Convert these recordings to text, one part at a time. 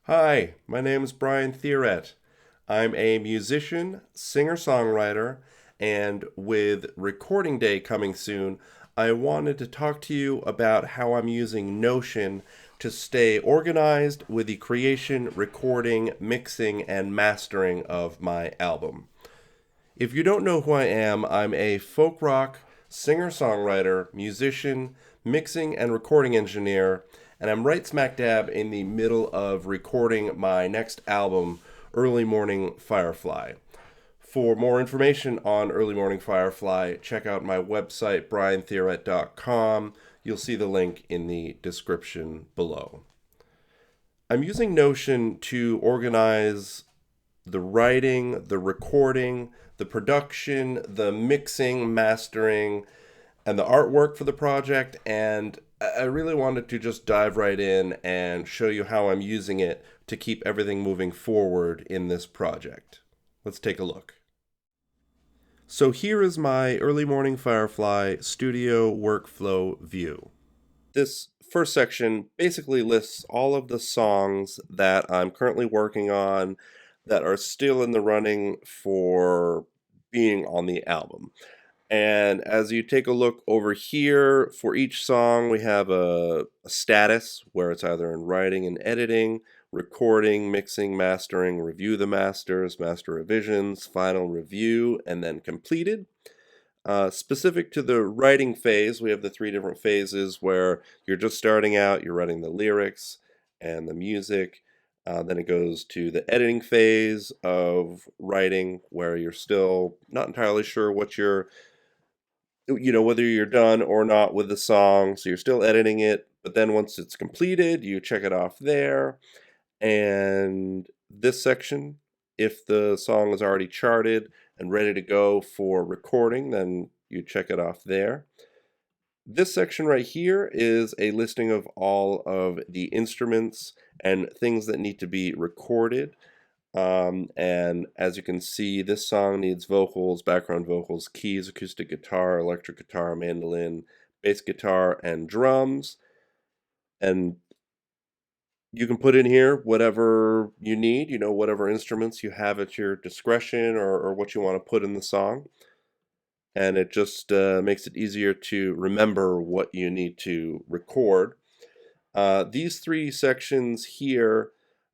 Hi, my name is Brian Thierret. I'm a musician, singer-songwriter, and with recording day coming soon, I wanted to talk to you about how I'm using Notion to stay organized with the creation, recording, mixing, and mastering of my album. If you don't know who I am, I'm a folk rock singer songwriter, musician, mixing, and recording engineer, and I'm right smack dab in the middle of recording my next album, Early Morning Firefly. For more information on Early Morning Firefly, check out my website, brianthierret.com. You'll see the link in the description below. I'm using Notion to organize the writing, the recording, the production, the mixing, mastering, and the artwork for the project. And I really wanted to just dive right in and show you how I'm using it to keep everything moving forward in this project. Let's take a look. So here is my Early Morning Firefly studio workflow view. This first section basically lists all of the songs that I'm currently working on that are still in the running for being on the album. And as you take a look over here, for each song, we have a status where it's either in writing and editing, recording, mixing, mastering, review the masters, master revisions, final review, and then completed. Specific to the writing phase, we have the three different phases where you're just starting out, you're writing the lyrics and the music. Then it goes to the editing phase of writing, where you're still not entirely sure whether you're done or not with the song. So you're still editing it, but then once it's completed, you check it off there. And this section, if the song is already charted and ready to go for recording, then you check it off there. This section right here is a listing of all of the instruments and things that need to be recorded. And as you can see, this song needs vocals, background vocals, keys, acoustic guitar, electric guitar, mandolin, bass guitar, and drums. And you can put in here whatever you need, whatever instruments you have at your discretion, or what you want to put in the song. And it just makes it easier to remember what you need to record. These three sections here,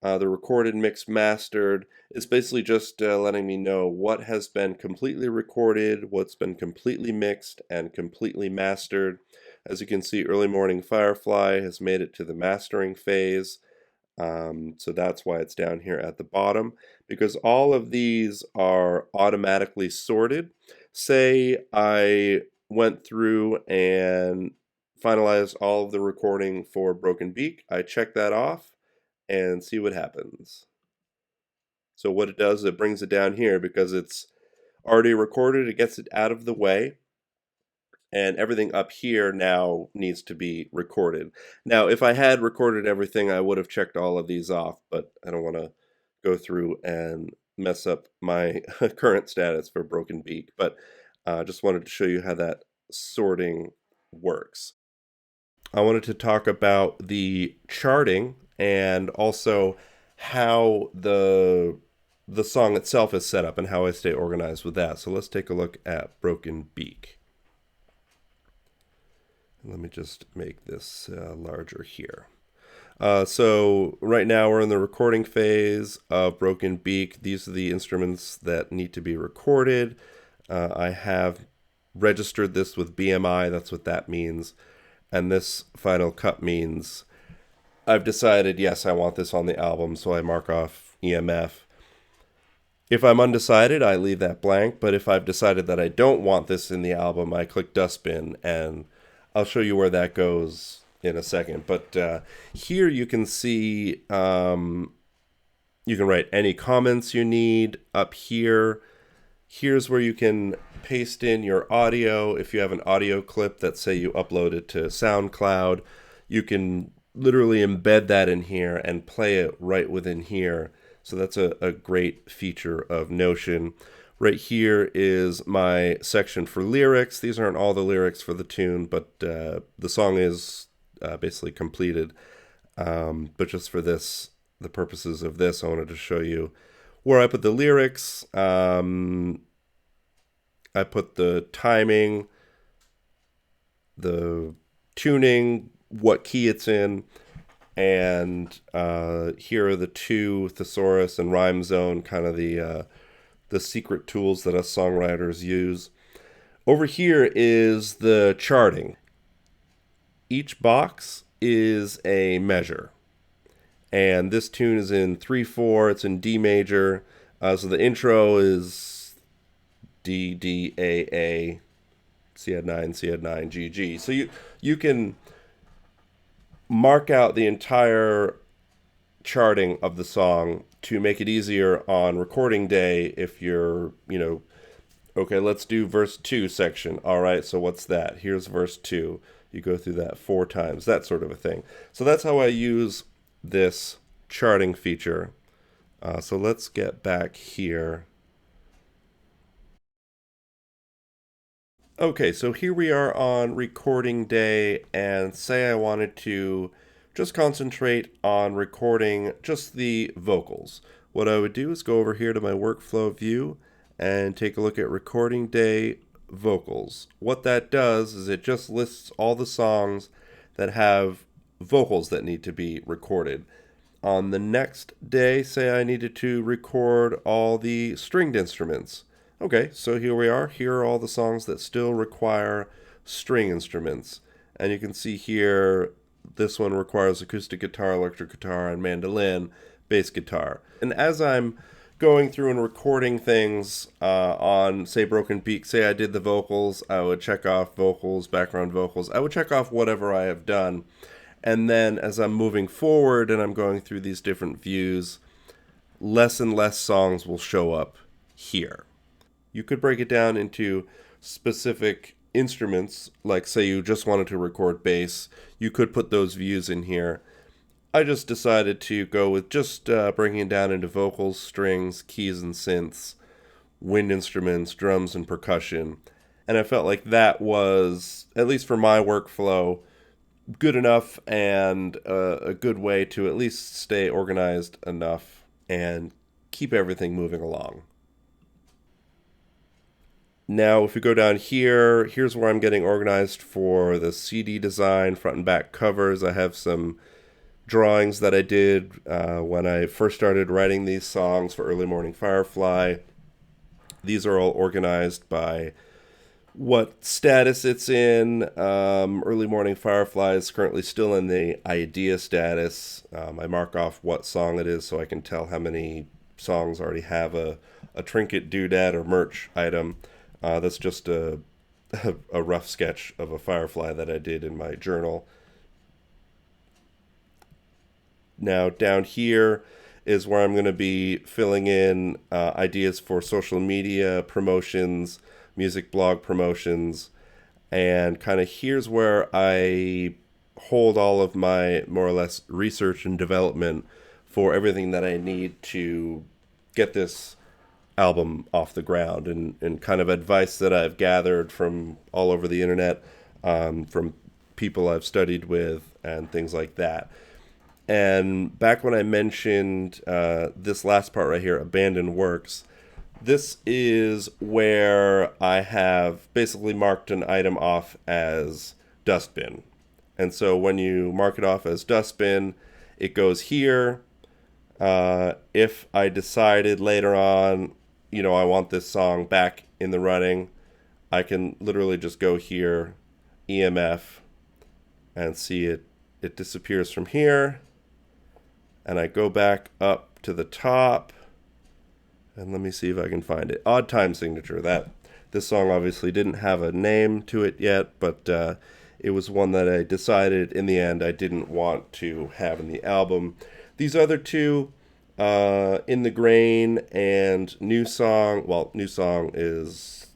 the recorded, mixed, mastered, is basically just letting me know what has been completely recorded, what's been completely mixed, and completely mastered. As you can see, Early Morning Firefly has made it to the mastering phase. So that's why it's down here at the bottom, because all of these are automatically sorted. Say I went through and finalized all of the recording for Broken Beak. I check that off and see what happens. So what it does, it brings it down here because it's already recorded. It gets it out of the way. And everything up here now needs to be recorded. Now, if I had recorded everything, I would have checked all of these off, but I don't want to go through and mess up my current status for Broken Beak. But just wanted to show you how that sorting works. I wanted to talk about the charting and also how the song itself is set up and how I stay organized with that. So let's take a look at Broken Beak. Let me just make this larger here. So right now we're in the recording phase of Broken Beak. These are the instruments that need to be recorded. I have registered this with BMI. That's what that means. And this final cut means I've decided, yes, I want this on the album, so I mark off EMF. If I'm undecided, I leave that blank. But if I've decided that I don't want this in the album, I click dustbin, and I'll show you where that goes in a second. But here you can see you can write any comments you need. Up here, here's where you can paste in your audio. If you have an audio clip that, say, you uploaded to SoundCloud, you can literally embed that in here and play it right within here. So that's a great feature of Notion. Right here is my section for lyrics. These aren't all the lyrics for the tune, but the song is basically completed. But just for this the purposes of this, I wanted to show you where I put the lyrics. I put the timing, the tuning, what key it's in, and here are the two, thesaurus and rhyme zone, kind of the secret tools that us songwriters use. Over here is the charting. Each box is a measure, and this tune is in 3/4. It's in D major. So the intro is D D A, C add 9, C add 9, G G. So you can mark out the entire charting of the song to make it easier on recording day if you're, okay, let's do verse 2 section. All right, so what's that? Here's verse 2. You go through that 4 times, that sort of a thing. So that's how I use this charting feature. So let's get back here. Okay, so here we are on recording day, and say I wanted to just concentrate on recording just the vocals. What I would do is go over here to my workflow view and take a look at recording day vocals. What that does is it just lists all the songs that have vocals that need to be recorded. On the next day, say I needed to record all the stringed instruments. Okay, so here we are. Here are all the songs that still require string instruments. And you can see here, this one requires acoustic guitar, electric guitar, and mandolin, bass guitar. And as I'm going through and recording things on, say, Broken Peak, say I did the vocals, I would check off vocals, background vocals. I would check off whatever I have done. And then as I'm moving forward and I'm going through these different views, less and less songs will show up here. You could break it down into specific instruments, like say you just wanted to record bass, you could put those views in here. I just decided to go with just breaking it down into vocals, strings, keys and synths, wind instruments, drums and percussion. And I felt like that was, at least for my workflow, good enough and a good way to at least stay organized enough and keep everything moving along. Now, if we go down here, here's where I'm getting organized for the CD design, front and back covers. I have some drawings that I did when I first started writing these songs for Early Morning Firefly. These are all organized by what status it's in. Early Morning Firefly is currently still in the idea status. I mark off what song it is so I can tell how many songs already have a trinket, doodad, or merch item. That's just a rough sketch of a firefly that I did in my journal. Now down here is where I'm going to be filling in ideas for social media promotions, music blog promotions, and kind of here's where I hold all of my more or less research and development for everything that I need to get this album off the ground, and kind of advice that I've gathered from all over the internet, from people I've studied with and things like that. And back when I mentioned this last part right here, abandoned works, this is where I have basically marked an item off as dustbin. And so when you mark it off as dustbin, it goes here. If I decided later on, I want this song back in the running, I can literally just go here, EMF, and see it disappears from here. And I go back up to the top, and let me see if I can find it. Odd time signature. This song obviously didn't have a name to it yet, but it was one that I decided in the end I didn't want to have in the album. These other two, In the Grain and New Song. Well, New Song is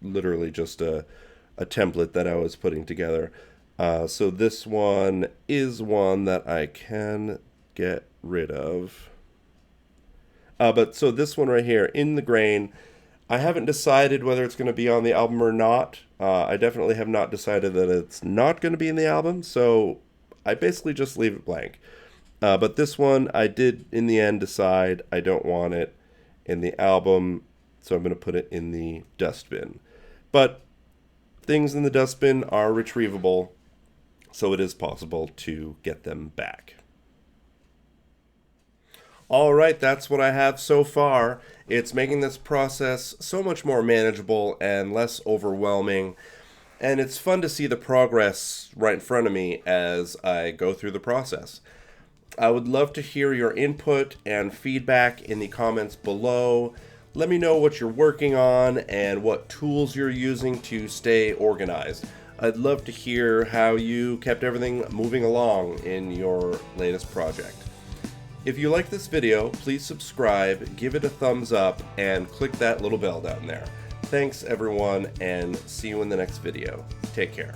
literally just a template that I was putting together. So this one is one that I can get rid of. But so this one right here, In the Grain, I haven't decided whether it's going to be on the album or not. I definitely have not decided that it's not going to be in the album, so I basically just leave it blank. But this one, I did in the end decide I don't want it in the album, so I'm going to put it in the dustbin. But things in the dustbin are retrievable, so it is possible to get them back. All right, that's what I have so far. It's making this process so much more manageable and less overwhelming. And it's fun to see the progress right in front of me as I go through the process. I would love to hear your input and feedback in the comments below. Let me know what you're working on and what tools you're using to stay organized. I'd love to hear how you kept everything moving along in your latest project. If you like this video, please subscribe, give it a thumbs up, and click that little bell down there. Thanks everyone, and see you in the next video. Take care.